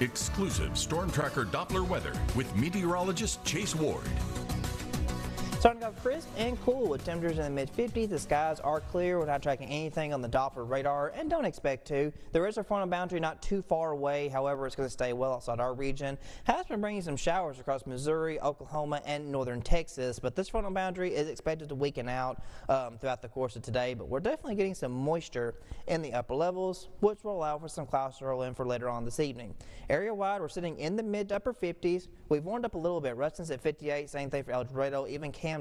Exclusive Storm Tracker Doppler weather with meteorologist Chase Ward. Starting off crisp and cool with temperatures in the mid-50s. The skies are clear. We're not tracking anything on the Doppler radar and don't expect to. There is a frontal boundary not too far away. However, it's going to stay well outside our region. Has been bringing some showers across Missouri, Oklahoma, and northern Texas. But this frontal boundary is expected to weaken out throughout the course of today. But we're definitely getting some moisture in the upper levels, which will allow for some clouds to roll in for later on this evening. Area-wide, we're sitting in the mid to upper 50s. We've warmed up a little bit. Ruston's at 58. Same thing for El Dorado. Even Camden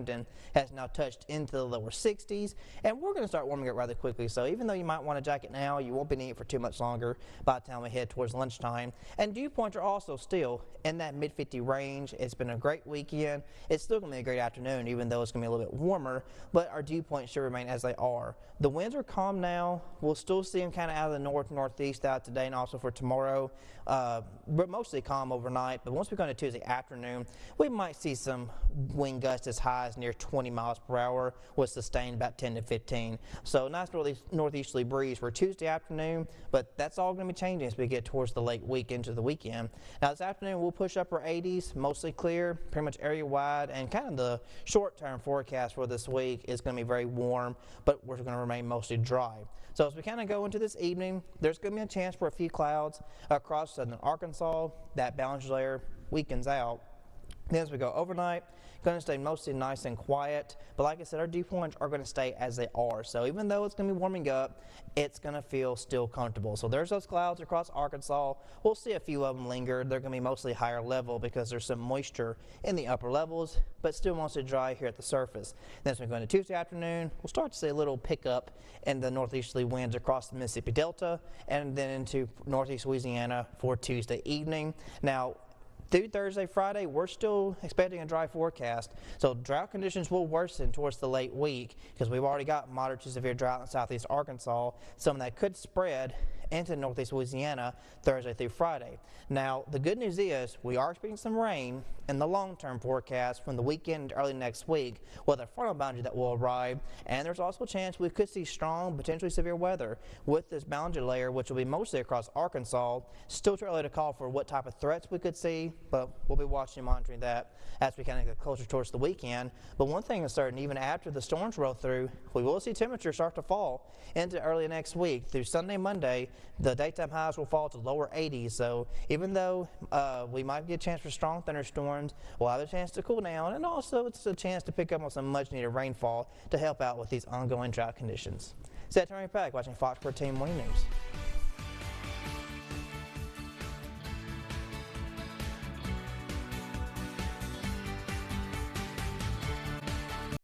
has now touched into the lower 60s, and we're going to start warming up rather quickly. So even though you might want a jacket now, you won't be needing it for too much longer by the time we head towards lunchtime. And dew points are also still in that mid-50 range. It's been a great weekend. It's still going to be a great afternoon, even though it's going to be a little bit warmer, but our dew points should remain as they are. The winds are calm now. We'll still see them kind of out of the northeast out today and also for tomorrow, but mostly calm overnight. But once we go into Tuesday afternoon, we might see some wind gusts as high as near 20 miles per hour with sustained about 10 to 15. So nice northeasterly breeze for Tuesday afternoon, but that's all going to be changing as we get towards the late week into the weekend. Now this afternoon we'll push upper 80s, mostly clear, pretty much area wide, and kind of the short-term forecast for this week is going to be very warm, but we're going to remain mostly dry. So as we kind of go into this evening, there's going to be a chance for a few clouds across southern Arkansas. That boundary layer weakens out. Then as we go overnight, going to stay mostly nice and quiet, but like I said, our dew points are going to stay as they are. So even though it's going to be warming up, it's going to feel still comfortable. So there's those clouds across Arkansas. We'll see a few of them linger. They're going to be mostly higher level because there's some moisture in the upper levels, but still mostly dry here at the surface. Then as we go into Tuesday afternoon, we'll start to see a little pickup in the northeasterly winds across the Mississippi Delta and then into northeast Louisiana for Tuesday evening. Now, through Thursday, Friday, we're still expecting a dry forecast, so drought conditions will worsen towards the late week because we've already got moderate to severe drought in southeast Arkansas, some that could spread into northeast Louisiana Thursday through Friday. Now, the good news is we are expecting some rain in the long-term forecast from the weekend to early next week with a frontal boundary that will arrive, and there's also a chance we could see strong, potentially severe weather with this boundary layer, which will be mostly across Arkansas. Still too early to call for what type of threats we could see, but we'll be watching and monitoring that as we kind of get closer towards the weekend. But one thing is certain, even after the storms roll through, we will see temperatures start to fall into early next week. Through Sunday, Monday, the daytime highs will fall to lower 80s. So even though we might get a chance for strong thunderstorms, we'll have a chance to cool down, and also it's a chance to pick up on some much needed rainfall to help out with these ongoing drought conditions. Seth Turner Pack watching Fox 14 Morning News.